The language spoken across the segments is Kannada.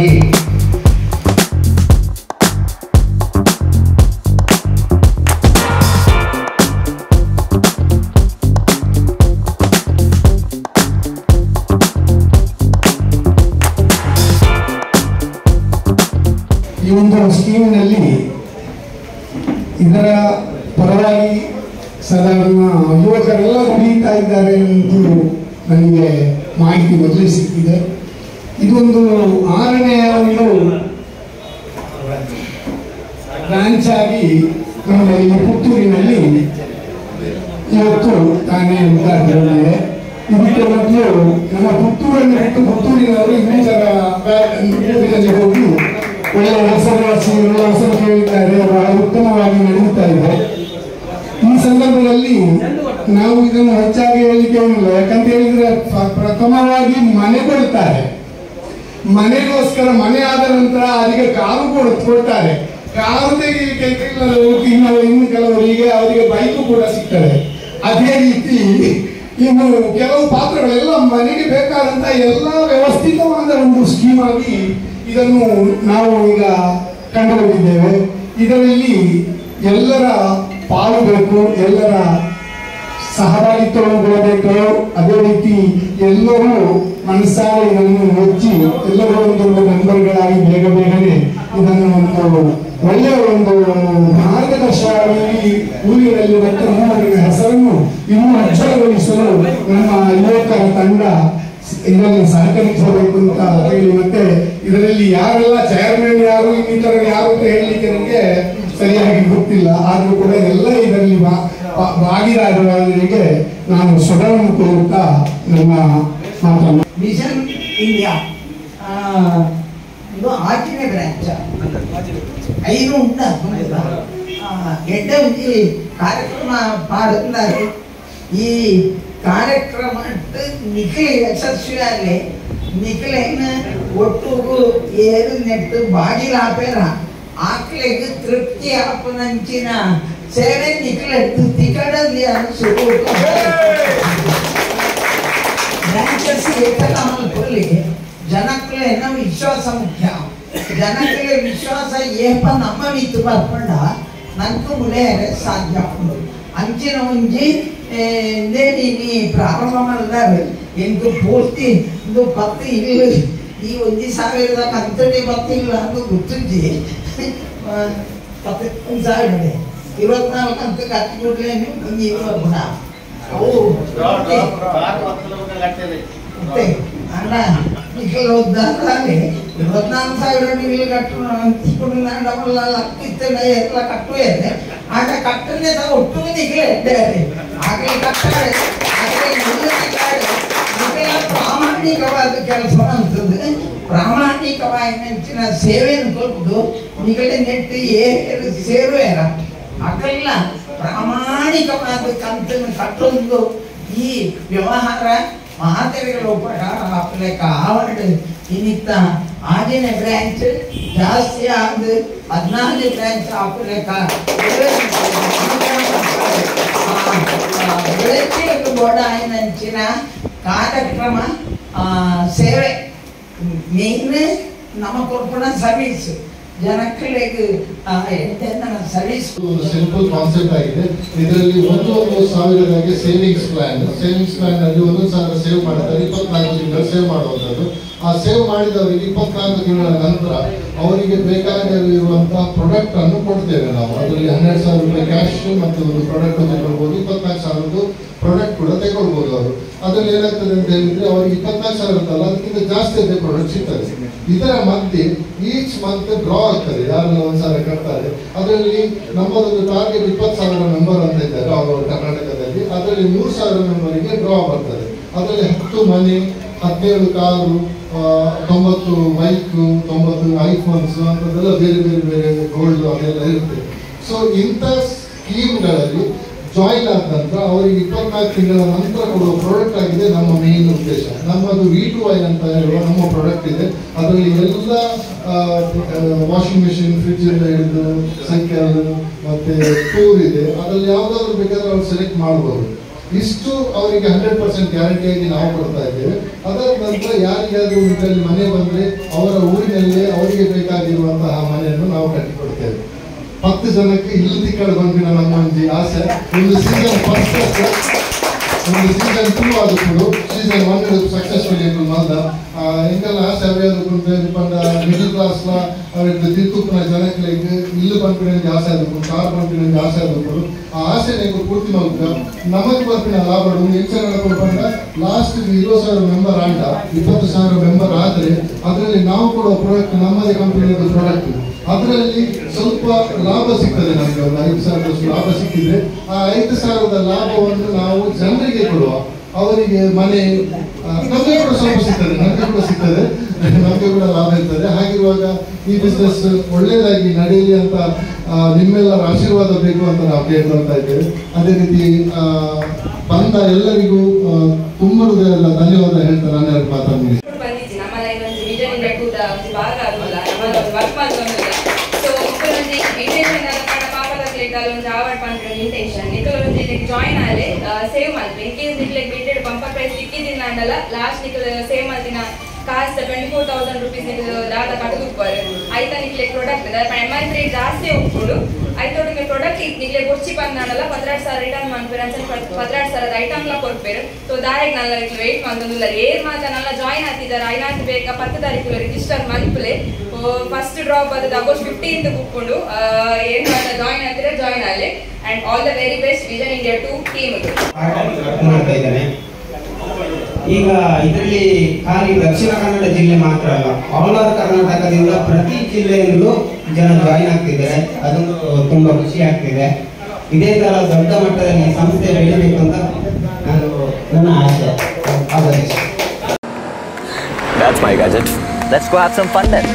ಪರವಾಗಿ ಈ ಒಂದು ಸ್ಕೀಮ್ನಲ್ಲಿ ಇದರ ಪರವಾಗಿ ಸಾಧಾರಣ ಯುವಕರೆಲ್ಲ ದುಡಿಯುತ್ತಾ ಇದ್ದಾರೆ ಎಂದು ನನಗೆ ಮಾಹಿತಿ ಮೊದಲೇ ಸಿಕ್ಕಿದೆ. ಇದೊಂದು 6ನೇ ಒಂದು ಬ್ರಾಂಚ್ ಆಗಿ ನಮ್ಮ ಈ ಪುತ್ತೂರಿನಲ್ಲಿ ಇವತ್ತು ತಾನೇ ಉದ್ಘಾಟನೆ. ಇದಕ್ಕೆ ಮೊದಲು ನಮ್ಮ ಪುತ್ತೂರಿನಲ್ಲಿ ಹೋಗಿ ಒಳ್ಳೆಯ ಹೆಸರು ಕೇಳಿದ್ದಾರೆ, ಬಹಳ ಉತ್ತಮವಾಗಿ ನಡೆಯುತ್ತಾ ಇದೆ. ಈ ಸಂದರ್ಭದಲ್ಲಿ ನಾವು ಇದನ್ನು ಹೆಚ್ಚಾಗಿ ಹೇಳಲಿಕ್ಕೆ ಏನಿಲ್ಲ, ಯಾಕಂತ ಹೇಳಿದ್ರೆ ಪ್ರಥಮವಾಗಿ ಮನೆ ಕೊಡುತ್ತಾರೆ, ಮನೆಗೋಸ್ಕರ ಮನೆ ಆದ ನಂತರ ಅದಕ್ಕೆ ಕಾರು ಕೊಡ್ತಾರೆ. ಕಾರು ತೆಗಿಲಿಕ್ಕೆ ಇನ್ನು ಕೆಲವರಿಗೆ ಅವರಿಗೆ ಬೈಕು ಕೂಡ ಸಿಗ್ತದೆ. ಅದೇ ರೀತಿ ಇನ್ನು ಕೆಲವು ಪಾತ್ರಗಳೆಲ್ಲ ಮನೆಗೆ ಬೇಕಾದಂತ ಎಲ್ಲ ವ್ಯವಸ್ಥಿತವಾದ ಒಂದು ಸ್ಕೀಮ್ ಆಗಿ ಇದನ್ನು ನಾವು ಈಗ ಕಂಡುಕೊಂಡಿದ್ದೇವೆ. ಇದರಲ್ಲಿ ಎಲ್ಲರ ಪಾಲು ಬೇಕು, ಎಲ್ಲರ ಸಹಭಾಗಿತ್ವವನ್ನು ಕೊಡಬೇಕು. ಅದೇ ರೀತಿ ಎಲ್ಲರೂ ಮನಸ್ಸಾರೆ ಇದನ್ನು ಮೆಚ್ಚಿ ಎಲ್ಲರೂ ಒಂದು ಮೆಂಬರ್ಗಳಾಗಿ ಬೇಗನೆ ಇದನ್ನು ಒಂದು ಒಳ್ಳೆಯ ಒಂದು ಮಾರ್ಗದರ್ಶನವಾಗಿ ಊರಿನಲ್ಲಿ ಮತ್ತು ಮೂವರಿನ ಹೆಸರನ್ನು ಇನ್ನೂ ಹೆಚ್ಚಳಗೊಳಿಸಲು ನಮ್ಮ ಯುವಕರ ತಂಡ ಇದರಲ್ಲಿ ಸಹಕರಿಸಬೇಕು ಅಂತ ಹೇಳಿ, ಮತ್ತೆ ಇದರಲ್ಲಿ ಯಾರೆಲ್ಲ ಚೇರ್ಮನ್ ಯಾರು ಇನ್ನಿತರ ಯಾರು ಅಂತ ಹೇಳಲಿಕ್ಕೆ ನನಗೆ ಸರಿಯಾಗಿ ಗೊತ್ತಿಲ್ಲ. ಆದರೂ ಕೂಡ ಎಲ್ಲ ಇದರಲ್ಲಿ ಭಾಗಿದಾರರಿಗೆ ನಾನು ಸ್ವರವನ್ನು ಕೋರುತ್ತಾ ನನ್ನ ಮಾತನ್ನು ಮಿಷನ್ ಇಂಡಿಯಾ ಇದು 6ನೇ ಬ್ರಾಂಚ್ 5 ಉಂಟು ಎಡ್ಡ ಒಂಜಿ ಕಾರ್ಯಕ್ರಮ ಪಾಡುತ್ತಾರೆ. ಈ ಕಾರ್ಯಕ್ರಮ ನಿಖಿಲ ಯಶಸ್ವಿಯಾಗಿ ನಿಖಿಲೇನ ಒಟ್ಟುಗು ಏರು ನೆಟ್ಟು ಬಾಗಿಲಾಪೇರ ಆಕ್ಲೆಗೆ ತೃಪ್ತಿ ಆಪನಂಚಿನ ಸೇವೆ ನಿಖಿಲೆಟ್ಟು ತಿಕಡಲ್ಲಿ ಅನಿಸುವುದು ಬ್ರಾಂಚಸ್ ಏಕನಾಮಲ್ಲಿ ಜನಕ್ಕೇನ ವಿಶ್ವಾಸ ಮುಖ್ಯ. ಜನಕ್ಕೆ ವಿಶ್ವಾಸ ಏಪ ನಮ್ಮ ಮಿತ್ತು ಬರ್ಪಂಡ ನಂಕು ಮುಳೆಯರೆ ಸಾಧ್ಯ ಅಂಚಿನ ಒಂಜಿ ನೀ ಪ್ರಾರಂಭ ಮಾಡಿದಾಗ ಎಂದು ಪೂರ್ತಿ ಇದು 10 ಇಲ್ಲ ಈ 1,000 ಕಂತಡಿ 10 ಇಲ್ಲ ಅಂತ ಗೊತ್ತಿದ್ದಿ 1,000 24 ಕಂತ ಕಟ್ಟಿ ಕೊಡ್ಲೇ ಮುಂದೆ ಗುಣ ಅವು ಅಲ್ಲ ನಿಖಿಲ್ ಹೋದಾದ್ರೆ 24,000 ನಿಖಿಲ್ ಕಟ್ಟು ಅಂತಿಕೊಂಡು ಡಬಲ್ ಲಕ್ಕಿತ್ತಲ್ಲ ಎಲ್ಲ ಕಟ್ಟುವೆ ಆಗ ಕಟ್ಟನ್ನೇ ಒಟ್ಟು ನಿಖಿಲ್ ಇದ್ದಾರೆ ಆಗಲೇ ಕಟ್ಟಾರೆ ಪ್ರಾಮಾಣಿಕವಾದ ಕೆಲಸ ಅಂತಂದ್ರೆ ಪ್ರಾಮಾಣಿಕವಾಗಿ ಸೇವೆಯನ್ನು ಕೊಟ್ಟು ನಿಗಡೆ ನೆಟ್ಟು ಏರು ಸೇರುವೇರ ಅಕಲ್ಲ ಪ್ರಾಮಾಣಿಕವಾದ ಕಂತನ್ನು ಕಟ್ಟೊಂದು ಈ ವ್ಯವಹಾರ ಮಹಾದೇವಿಗಳ ಉಪಕಾರ आपल्या आवड निमित्त 6ನೇ ಬ್ರಾಂಚ್ ಜಾಸ್ತಿ ಆದ 14ನೇ ಬ್ರಾಂಚ್ आपल्या ಬೆಳಗ್ಗೆ ಬೋರ್ಡ್ ಆಯ್ನಂಚಿನ ಕಾರ್ಯಕ್ರಮ ಸೇವೆ ಮೇನ್ ನಮ್ಮ ಕೊರ್ಪಣ ಸರ್ವಿಸ್ ಜನಕ್ಕೆ ಸರ್ವಿಸ್ ಸಿಂಪಲ್ ಕಾನ್ಸೆಪ್ಟ್ ಆಗಿದೆ. ಇದರಲ್ಲಿ 1,000 ಸೇವಿಂಗ್ಸ್ ಪ್ಲಾನ್ ಅಲ್ಲಿ 1,000 ಸೇವ್ ಮಾಡ್ತಾರೆ, 24 ತಿಂಗಳು ಸೇವ್ ಮಾಡುವಂಥದ್ದು. ಆ ಸೇವ್ ಮಾಡಿದವರಿಗೆ 24 ತಿಂಗಳ ನಂತರ ಅವರಿಗೆ ಬೇಕಾಗಿರುವಂತಹ ಪ್ರಾಡಕ್ಟ್ ಅನ್ನು ಕೊಡ್ತೇವೆ ನಾವು. ಅದರಲ್ಲಿ 12,000 ರೂಪಾಯಿ ಕ್ಯಾಶ್ ಮತ್ತು ಒಂದು ಪ್ರಾಡಕ್ಟ್ ತಗೊಳ್ಬಹುದು, 24,000 ಪ್ರಾಡಕ್ಟ್ ಕೂಡ ತಗೊಳ್ಬಹುದು ಅವರು. ಅದ್ರಲ್ಲಿ ಏನಾಗ್ತದೆ ಅಂತ ಹೇಳಿದ್ರೆ ಅವರಿಗೆ 24,000 ಅಂತಲ್ಲ ಅದಕ್ಕಿಂತ ಜಾಸ್ತಿ ಅದೇ ಪ್ರಾಡಕ್ಟ್ ಸಿಗ್ತದೆ. ಇದರ ಮಧ್ಯೆ ಈಚ್ ಮಂತ್ ಡ್ರಾ ಆಗ್ತದೆ, ಯಾರೆಲ್ಲ 1,000 ಕಟ್ತಾರೆ. ಅದರಲ್ಲಿ ನಮ್ಮದೊಂದು ಟಾರ್ಗೆಟ್ 20,000 ಮೆಂಬರ್ ಅಂತ ಇದ್ದಾರೆ ಅವರು ಕರ್ನಾಟಕದಲ್ಲಿ. ಅದರಲ್ಲಿ 3,000 ಮೆಂಬರಿಗೆ ಡ್ರಾ ಬರ್ತದೆ. ಅದರಲ್ಲಿ 10 ಮನೆ, 17 ಕಾರು, 90 ಬೈಕು, 90 ಐಫೋನ್ಸ್ ಅಂತದೆಲ್ಲ ಬೇರೆ ಬೇರೆ ಬೇರೆ ಗೋಲ್ಡ್ ಅದೆಲ್ಲ ಇರುತ್ತೆ. ಸೊ ಇಂಥ ಸ್ಕೀಮ್ಗಳಲ್ಲಿ ಜಾಯಿನ್ ಆದ ನಂತರ ಅವರಿಗೆ 24 ತಿಂಗಳ ನಂತರ ಕೊಡುವ ಪ್ರಾಡಕ್ಟ್ ಆಗಿದೆ ನಮ್ಮ ಮೇನ್ ಉದ್ದೇಶ. ನಮ್ಮದು V2I ಅಂತ ಹೇಳುವ ನಮ್ಮ ಪ್ರಾಡಕ್ಟ್ ಇದೆ. ಅದರಲ್ಲಿ ಎಲ್ಲ ವಾಷಿಂಗ್ ಮೆಷಿನ್, ಫ್ರಿಡ್ಜ್ ಇಂದ ಹಿಡಿದು ಸೈಕಲ್ ಮತ್ತೆ ಟೂರ್ ಇದೆ. ಅದರಲ್ಲಿ ಯಾವುದಾದ್ರು ಬೇಕಾದ್ರೆ ಅವ್ರು ಸೆಲೆಕ್ಟ್ ಮಾಡಬಹುದು. ಇಷ್ಟು ಅವರಿಗೆ 100% ಗ್ಯಾರಂಟಿಯಾಗಿ ನಾವು ಕೊಡ್ತಾ ಇದ್ದೇವೆ. ಅದರ ನಂತರ ಯಾರಿಗಾದ್ರೂ ಇದರಲ್ಲಿ ಮನೆ ಬಂದ್ರೆ ಅವರ ಊರಿನ ಊರಿನಲ್ಲಿ ಅವರಿಗೆ ಬೇಕಾಗಿರುವಂತಹ ಮನೆಯನ್ನು ನಾವು ಕಟ್ಟಿಕೊಡ್ತೇವೆ. 10 ಜನಕ್ಕೆ ಇಲ್ಲಿ ಕಡೆ ಬಂದಿನ ನಮ್ಮ ಒಂದು ಆಸೆ ಒಂದು ಸೀಸನ್ ಫಸ್ಟ್ ಒಂದು ಸೀಸನ್ 2 ಆದప్పుడు ಸೀಸನ್ 1 ಸಕ್ಸಸ್ಫುಲ್ ಮಲ್ದ ಎಂಕಲ್ಲ ಆಸೆ ಅವೇದು ಪಂಡ ಮಿಡಲ್ ಕ್ಲಾಸ್ಲ ಅವರಿಗೆ ತಿರುಕುನ ಜನಕ್ಕೆ ಇಲ್ಲು ಪಂಪಿನ ಆಸೆ ಆದప్పుడు ಕಾರ್ ಪಂಪಿನ ಆಸೆ ಆದప్పుడు ಆ ಆಸೆ ನೀವು ಪೂರ್ತಿ ಮಾಡ್ಬೇಕು. ನಮಗೆ ಬರ್ಪಿನ ಲಾಭ ಎಂಚ ಪಂಡ ಲಾಸ್ಟ್ 20,000 ಮೆಂಬರ್ ಆಂಡ 20,000 ಮೆಂಬರ್ ಆದರೆ ಅದರಲ್ಲಿ ನಾವು ಕೊಡುವ ಪ್ರಾಡಕ್ಟ್ ನಮ್ಮದೇ ಕಂಪನಿಯ ಪ್ರಾಡಕ್ಟ್ ಅದರಲ್ಲಿ ಸ್ವಲ್ಪ ಲಾಭ ಸಿಗ್ತದೆ. ನಮಗೆ ಒಂದು 5,000 ಲಾಭ ಸಿಕ್ಕಿದ್ರೆ ಆ 5,000 ಲಾಭವನ್ನು ನಾವು ಜನರಿಗೆ ಕೊಡುವ, ಅವರಿಗೆ ಮನೆ ನಮಗೆ ಕೂಡ ಸ್ವಲ್ಪ ಸಿಗ್ತದೆ, ನಮಗೆ ಕೂಡ ಲಾಭ ಇರ್ತದೆ. ಹಾಗಿರುವಾಗ ಈ ಬಿಸ್ನೆಸ್ ಒಳ್ಳೆಯದಾಗಿ ನಡೆಯಲಿ ಅಂತ ನಿಮ್ಮೆಲ್ಲರ ಆಶೀರ್ವಾದ ಬೇಕು ಅಂತ ನಾವು ಕೇಳ್ಕೊಳ್ತಾ ಇದ್ದೇವೆ. ಅದೇ ರೀತಿ ಬಂದ ಎಲ್ಲರಿಗೂ ತುಂಬ ಹೃದಯದ ಧನ್ಯವಾದ ಹೇಳ್ತಾ ನಾನು ಎರಡು ಮಾತಾಡ್ತೀನಿ. ಜಾಯಿನ್ ಆದ್ರೆ ಸೇವ್ ಮಾಡ್ತೀವಿ. ಇನ್ ಕೇಸ್ ನಿಕ್ಲೆ ಬಿಟ್ಟೆಡ್ ಬಂಪರ್ ಪ್ರೈಸ್ ಸಿಕ್ಕಿದ್ದೀನಿ ಅಂದಲ್ಲ ಲಾಸ್ಟ್ ನಿಕ್ಲೆ ಸೇವ್ ಮಾಡ್ತೀನ ಕಾಸ್ಟ್ 24,000 ರೂಪೀಸ್ ನಿಕ್ಲೆ ದಾದ ಕಟ್ಟುತ್ತಾರೆ ಆಯ್ತಾ. ನಿಕ್ಲೆ ಪ್ರಾಡಕ್ಟ್ MRP ರೇಟ್ ಜಾಸ್ತಿ ಹೋಗ್ಬಿಡು ಆಯ್ತು. ನಿಮಗೆ ಪ್ರಾಡಕ್ಟ್ ನಿಕ್ಲೆ ಗೊಚ್ಚಿ ಬಂದಾಡಲ್ಲ 16,000 ರಿಟರ್ನ್ ಮಾಡ್ತೀರ ಅಂತ 16,000 ಐಟಮ್ಲ ಕೊಡ್ಬೇರು. ಸೊ ದಾರಿಗೆ ನಲ್ಲ ವೆಯ್ಟ್ ಮಾಡ್ತಂದಿಲ್ಲ ಏರ್ ಮಾತ್ರ ನಲ್ಲ ಜಾಯಿನ್ ಆಗ್ತಿದ್ದಾರೆ. ಐನಾತ್ ಬೇಕಾ 10 ತಾರೀಕು ರಿಜಿಸ್ಟರ್ ಮಲ್ಪಲೆ ಫಸ್ಟ್ ಡ್ರಾಪ್ ಅದು ಆಗಸ್ಟ್ 15th ಕೂತ್ಕೊಂಡು ಏನ್ ಜಾಯಿನ್ ಆಗ್ತೀರಾ ಜಾಯಿನ್ ಆಗಲಿ. And all the very best vision India 2 team ಮಾಡ್ತಾ ಇದ್ದಾನೆ. ಈಗ ಇದರಲ್ಲಿ ಖಾಲಿ ದಕ್ಷಿಣ ಕನ್ನಡ ಜಿಲ್ಲೆ ಮಾತ್ರ ಅಲ್ಲ, ಆಲ್ ಓವರ್ ಕರ್ನಾಟಕದಿಂದ ಪ್ರತಿ ಜಿಲ್ಲೆಯಿಂದಲೂ ಜನ ಜಾಯಿನ್ ಆಗ್ತಿದ್ದಾರೆ. ಅದೊಂದು ತುಂಬಾ ಖುಷಿ ಆಗ್ತಿದೆ. ಇದೇ ತರ ದೊಡ್ಡ ಮಟ್ಟದಲ್ಲಿ ಸಂಸ್ಥೆ ಬೆಳಿಬೇಕು ಅಂತ ನನ್ನ ಆಸೆ. That's my gadget. Let's go have some fun then.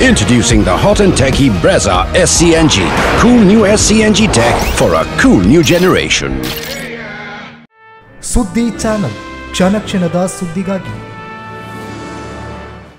Introducing the hot and techy Brezza SCNG. Cool new SCNG tech for a cool new generation. ಸುದ್ದಿ ಚಾನಲ್ ಕ್ಷಣ ಕ್ಷಣದ ಸುದ್ದಿಗಾಗಿ